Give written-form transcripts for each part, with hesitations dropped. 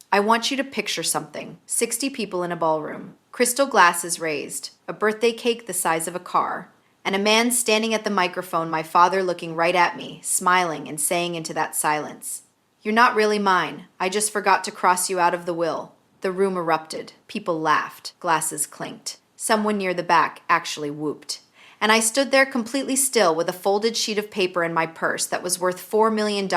I want you to picture something. 60 people in a ballroom, crystal glasses raised, a birthday cake the size of a car, and a man standing at the microphone, my father looking right at me, smiling and saying into that silence, "You're not really mine. I just forgot to cross you out of the will." The room erupted. People laughed. Glasses clinked. Someone near the back actually whooped. And I stood there completely still with a folded sheet of paper in my purse that was worth $4 million.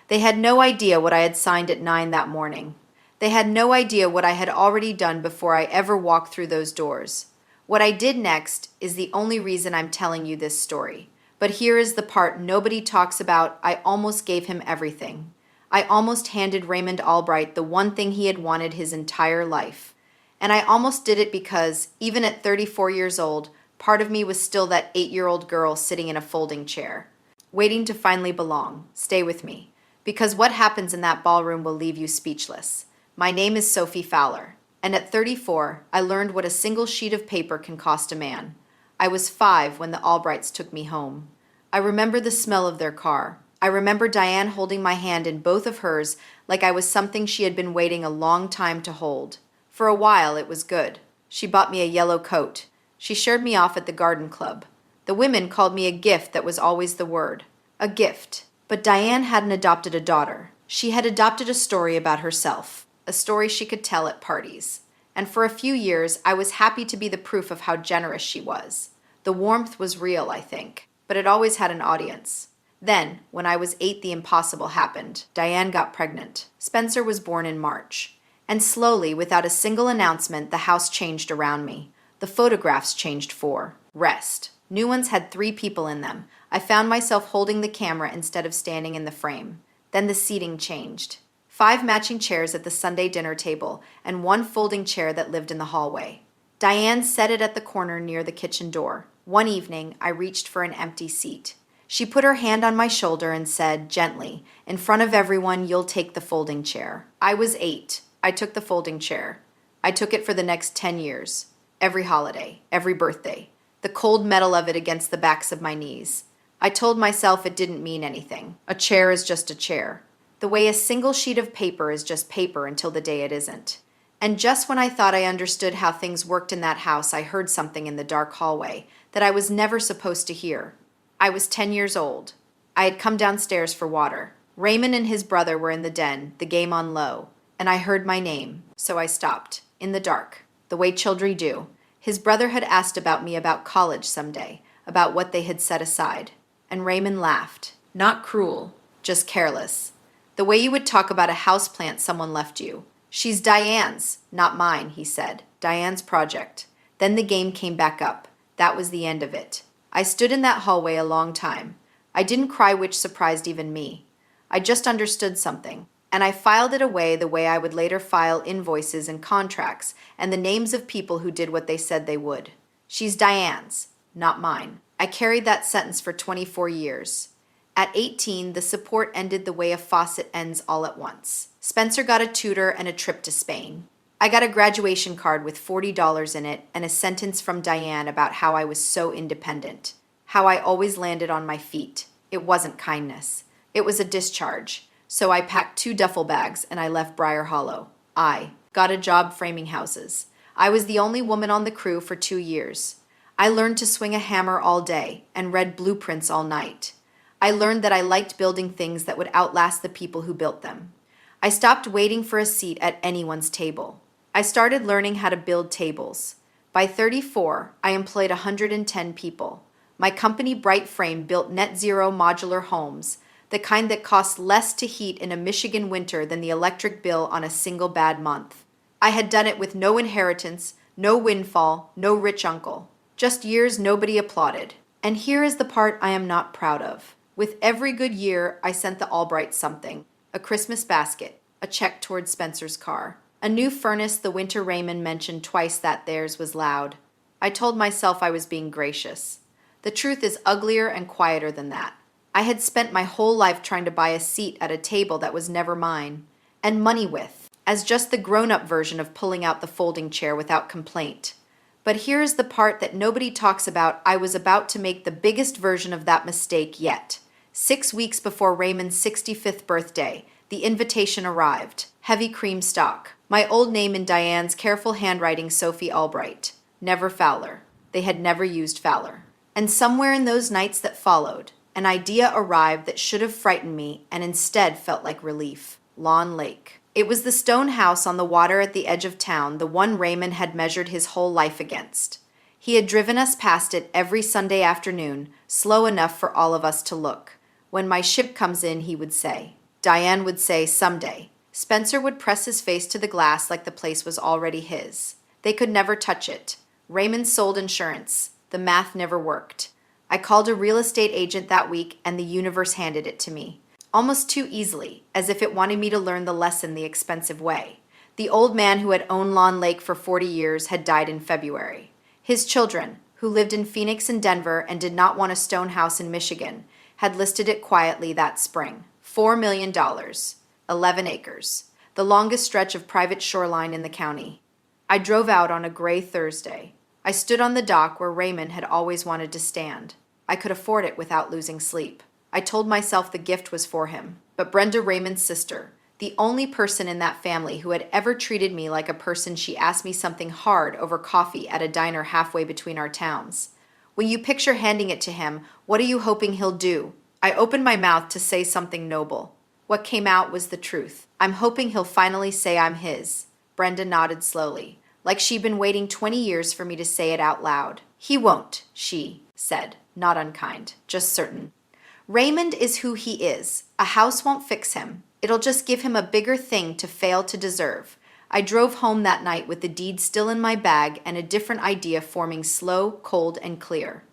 They had no idea what I had signed at 9 that morning. They had no idea what I had already done before I ever walked through those doors. What I did next is the only reason I'm telling you this story. But here is the part nobody talks about. I almost gave him everything. I almost handed Raymond Albright the one thing he had wanted his entire life. And I almost did it because, even at 34 years old, part of me was still that 8-year-old girl sitting in a folding chair, waiting to finally belong. Stay with me, because what happens in that ballroom will leave you speechless. My name is Sophie Fowler, and at 34, I learned what a single sheet of paper can cost a man. I was 5 when the Albrights took me home. I remember the smell of their car. I remember Diane holding my hand in both of hers like I was something she had been waiting a long time to hold. For a while, it was good. She bought me a yellow coat. She showed me off at the garden club. The women called me a gift. That was always the word. A gift. But Diane hadn't adopted a daughter. She had adopted a story about herself, a story she could tell at parties. And for a few years, I was happy to be the proof of how generous she was. The warmth was real, I think, but it always had an audience. Then, when I was 8, the impossible happened. Diane got pregnant. Spencer was born in March. And slowly, without a single announcement, the house changed around me. The photographs changed for rest. New ones had 3 people in them. I found myself holding the camera instead of standing in the frame. Then the seating changed. 5 matching chairs at the Sunday dinner table, and 1 folding chair that lived in the hallway. Diane set it at the corner near the kitchen door. One evening, I reached for an empty seat. She put her hand on my shoulder and said, gently, "In front of everyone, you'll take the folding chair." I was 8. I took the folding chair. I took it for the next 10 years. Every holiday, every birthday. The cold metal of it against the backs of my knees. I told myself it didn't mean anything. A chair is just a chair. The way a single sheet of paper is just paper until the day it isn't. And just when I thought I understood how things worked in that house, I heard something in the dark hallway that I was never supposed to hear. I was 10 years old. I had come downstairs for water. Raymond and his brother were in the den, the game on low, and I heard my name, so I stopped, in the dark, the way children do. His brother had asked about me about college someday, about what they had set aside. And Raymond laughed. Not cruel, just careless. The way you would talk about a houseplant someone left you. "She's Diane's, not mine," he said. "Diane's project." Then the game came back up. That was the end of it. I stood in that hallway a long time. I didn't cry, which surprised even me. I just understood something, and I filed it away the way I would later file invoices and contracts and the names of people who did what they said they would. "She's Diane's, not mine." I carried that sentence for 24 years. At 18, the support ended the way a faucet ends all at once. Spencer got a tutor and a trip to Spain. I got a graduation card with $40 in it and a sentence from Diane about how I was so independent, how I always landed on my feet. It wasn't kindness. It was a discharge. So I packed 2 duffel bags and I left Briar Hollow. I got a job framing houses. I was the only woman on the crew for 2 years. I learned to swing a hammer all day and read blueprints all night. I learned that I liked building things that would outlast the people who built them. I stopped waiting for a seat at anyone's table. I started learning how to build tables. By 34, I employed 110 people. My company, Bright Frame, built net zero modular homes, the kind that cost less to heat in a Michigan winter than the electric bill on a single bad month. I had done it with no inheritance, no windfall, no rich uncle. Just years nobody applauded. And here is the part I am not proud of. With every good year, I sent the Albrights something. A Christmas basket, a check towards Spencer's car, a new furnace the winter Raymond mentioned twice that theirs was loud. I told myself I was being gracious. The truth is uglier and quieter than that. I had spent my whole life trying to buy a seat at a table that was never mine, and money with, as just the grown-up version of pulling out the folding chair without complaint. But here is the part that nobody talks about. I was about to make the biggest version of that mistake yet. 6 weeks before Raymond's 65th birthday, The invitation arrived. Heavy cream stock. My old name in Diane's careful handwriting, Sophie Albright. Never Fowler. They had never used Fowler. And somewhere in those nights that followed, an idea arrived that should have frightened me and instead felt like relief. Lawn Lake. It was the stone house on the water at the edge of town, the one Raymond had measured his whole life against. He had driven us past it every Sunday afternoon, slow enough for all of us to look. When my ship comes in, he would say. Diane would say, someday. Spencer would press his face to the glass like the place was already his. They could never touch it. Raymond sold insurance. The math never worked. I called a real estate agent that week, and the universe handed it to me. Almost too easily, as if it wanted me to learn the lesson the expensive way. The old man who had owned Lawn Lake for 40 years had died in February. His children, who lived in Phoenix and Denver and did not want a stone house in Michigan, had listed it quietly that spring. $4 million, 11 acres, the longest stretch of private shoreline in the county. I drove out on a gray Thursday. I stood on the dock where Raymond had always wanted to stand. I could afford it without losing sleep. I told myself the gift was for him. But Brenda, Raymond's sister, the only person in that family who had ever treated me like a person, she asked me something hard over coffee at a diner halfway between our towns. When you picture handing it to him, what are you hoping he'll do? I opened my mouth to say something noble. What came out was the truth. I'm hoping he'll finally say I'm his. Brenda nodded slowly, like she'd been waiting 20 years for me to say it out loud. He won't, she said, not unkind, just certain. Raymond is who he is. A house won't fix him. It'll just give him a bigger thing to fail to deserve. I drove home that night with the deed still in my bag and a different idea forming slow, cold, and clear.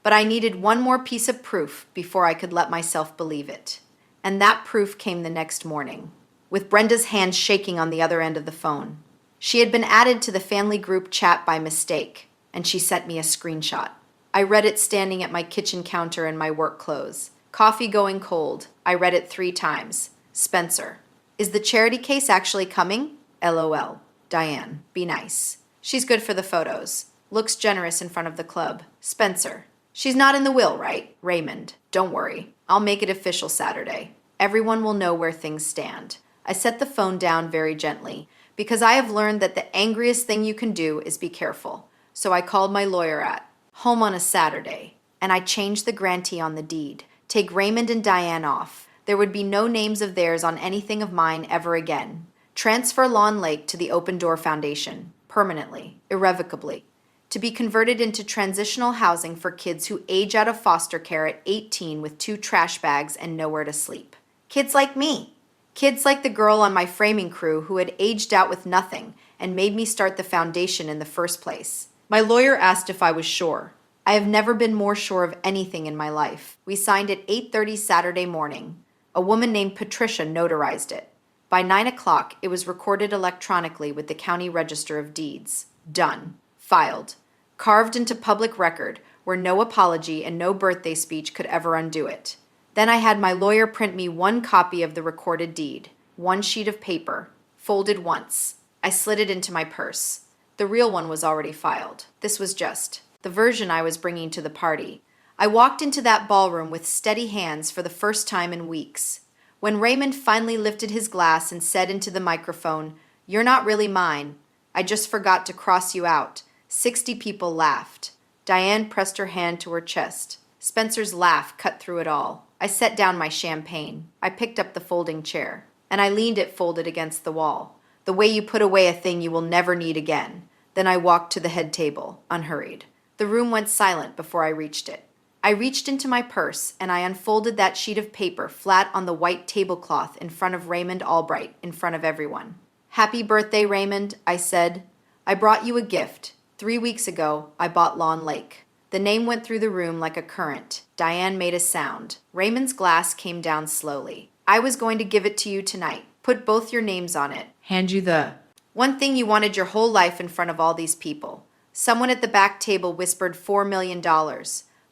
But I needed one more piece of proof before I could let myself believe it. And that proof came the next morning, with Brenda's hand shaking on the other end of the phone. She had been added to the family group chat by mistake, and she sent me a screenshot. I read it standing at my kitchen counter in my work clothes. Coffee going cold. I read it 3 times. Spencer. Is the charity case actually coming? LOL. Diane. Be nice. She's good for the photos. Looks generous in front of the club. Spencer. She's not in the will, right? Raymond. Don't worry. I'll make it official Saturday. Everyone will know where things stand. I set the phone down very gently, because I have learned that the angriest thing you can do is be careful. So I called my lawyer at home on a Saturday, and I changed the grantee on the deed. Take Raymond and Diane off. There would be no names of theirs on anything of mine ever again. Transfer Lawn Lake to the Open Door Foundation, permanently, irrevocably, to be converted into transitional housing for kids who age out of foster care at 18 with 2 trash bags and nowhere to sleep. Kids like me. Kids like the girl on my framing crew who had aged out with nothing and made me start the foundation in the first place. My lawyer asked if I was sure. I have never been more sure of anything in my life. We signed at 8:30 Saturday morning. A woman named Patricia notarized it. By 9 o'clock, it was recorded electronically with the County Register of Deeds. Done. Filed. Carved into public record, where no apology and no birthday speech could ever undo it. Then I had my lawyer print me 1 copy of the recorded deed, 1 sheet of paper, folded once. I slid it into my purse. The real one was already filed. This was just the version I was bringing to the party. I walked into that ballroom with steady hands for the first time in weeks. When Raymond finally lifted his glass and said into the microphone, "You're not really mine. I just forgot to cross you out," 60 people laughed. Diane pressed her hand to her chest. Spencer's laugh cut through it all. I set down my champagne. I picked up the folding chair, and I leaned it folded against the wall, the way you put away a thing you will never need again. Then I walked to the head table, unhurried. The room went silent before I reached it. I reached into my purse, and I unfolded that sheet of paper flat on the white tablecloth in front of Raymond Albright, in front of everyone. "Happy birthday, Raymond," I said. "I brought you a gift. 3 weeks ago, I bought Lawn Lake." The name went through the room like a current. Diane made a sound. Raymond's glass came down slowly. "I was going to give it to you tonight. Put both your names on it. Hand you the one thing you wanted your whole life in front of all these people." Someone at the back table whispered $4 million.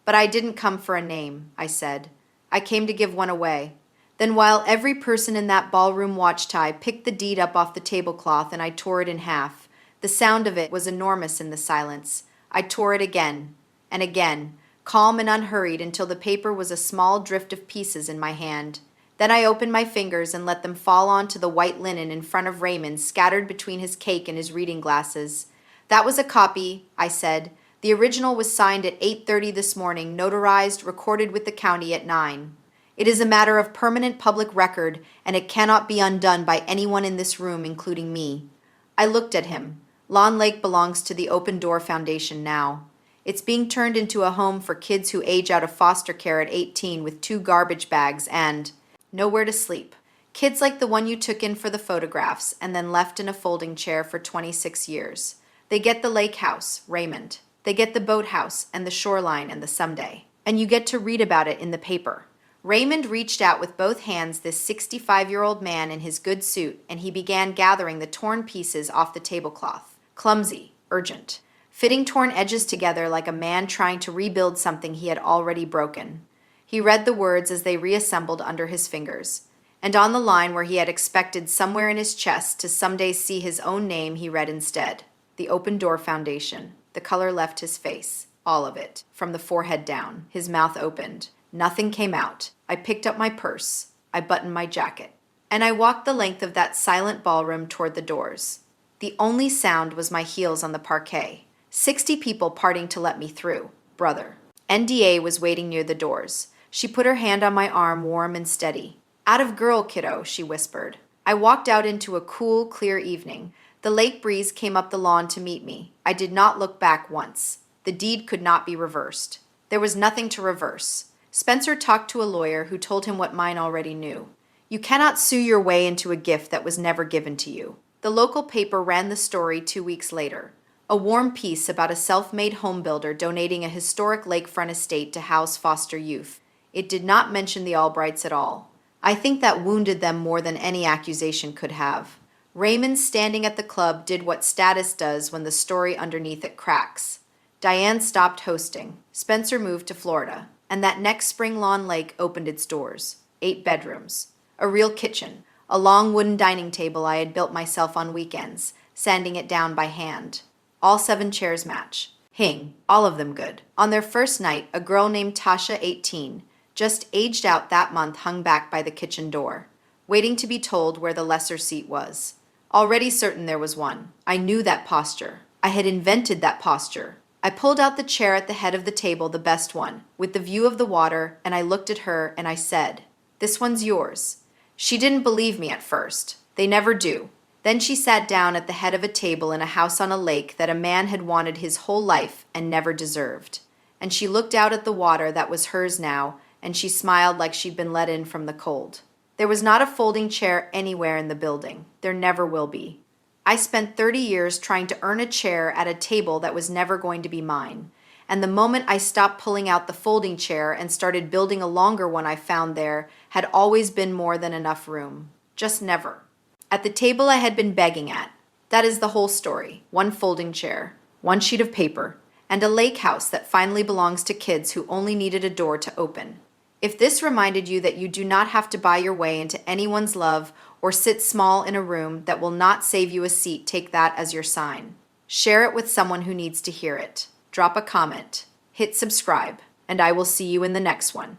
"But I didn't come for a name," I said. "I came to give one away." Then while every person in that ballroom watched, I picked the deed up off the tablecloth and I tore it in half. The sound of it was enormous in the silence. I tore it again and again, calm and unhurried until the paper was a small drift of pieces in my hand. Then I opened my fingers and let them fall onto the white linen in front of Raymond, scattered between his cake and his reading glasses. "That was a copy," I said. "The original was signed at 8:30 this morning, notarized, recorded with the county at 9. It is a matter of permanent public record, and it cannot be undone by anyone in this room, including me." I looked at him. Lawn Lake belongs to the Open Door Foundation now. It's being turned into a home for kids who age out of foster care at 18 with 2 garbage bags and nowhere to sleep. Kids like the one you took in for the photographs and then left in a folding chair for 26 years. They get the lake house, Raymond. They get the boathouse and the shoreline and the someday. And you get to read about it in the paper. Raymond reached out with both hands this 65-year-old man in his good suit, and he began gathering the torn pieces off the tablecloth. Clumsy, urgent. Fitting torn edges together like a man trying to rebuild something he had already broken. He read the words as they reassembled under his fingers. And on the line where he had expected somewhere in his chest to someday see his own name, he read instead, "The Open Door Foundation." The color left his face. All of it. From the forehead down. His mouth opened. Nothing came out. I picked up my purse. I buttoned my jacket. And I walked the length of that silent ballroom toward the doors. The only sound was my heels on the parquet. 60 people parting to let me through. Brother. NDA was waiting near the doors. She put her hand on my arm, warm and steady. "Atta girl, kiddo," she whispered. I walked out into a cool, clear evening. The lake breeze came up the lawn to meet me. I did not look back once. The deed could not be reversed. There was nothing to reverse. Spencer talked to a lawyer who told him what mine already knew. You cannot sue your way into a gift that was never given to you. The local paper ran the story 2 weeks later. A warm piece about a self-made home builder donating a historic lakefront estate to house foster youth. It did not mention the Albrights at all. I think that wounded them more than any accusation could have. Raymond, standing at the club, did what status does when the story underneath it cracks. Diane stopped hosting. Spencer moved to Florida. And that next spring Lawn Lake opened its doors. 8 bedrooms. A real kitchen. A long wooden dining table I had built myself on weekends, sanding it down by hand. All 7 chairs match. Hing. All of them good. On their first night, a girl named Tasha, 18, just aged out that month, hung back by the kitchen door, waiting to be told where the lesser seat was. Already certain there was one. I knew that posture. I had invented that posture. I pulled out the chair at the head of the table, the best one, with the view of the water, and I looked at her and I said, "This one's yours." She didn't believe me at first. They never do. Then she sat down at the head of a table in a house on a lake that a man had wanted his whole life and never deserved. And she looked out at the water that was hers now, and she smiled like she'd been let in from the cold. There was not a folding chair anywhere in the building. There never will be. I spent 30 years trying to earn a chair at a table that was never going to be mine. And the moment I stopped pulling out the folding chair and started building a longer one I found there had always been more than enough room. Just never. At the table I had been begging at. That is the whole story. 1 folding chair, 1 sheet of paper, and a lake house that finally belongs to kids who only needed a door to open. If this reminded you that you do not have to buy your way into anyone's love or sit small in a room that will not save you a seat, take that as your sign. Share it with someone who needs to hear it. Drop a comment. Hit subscribe, and I will see you in the next one.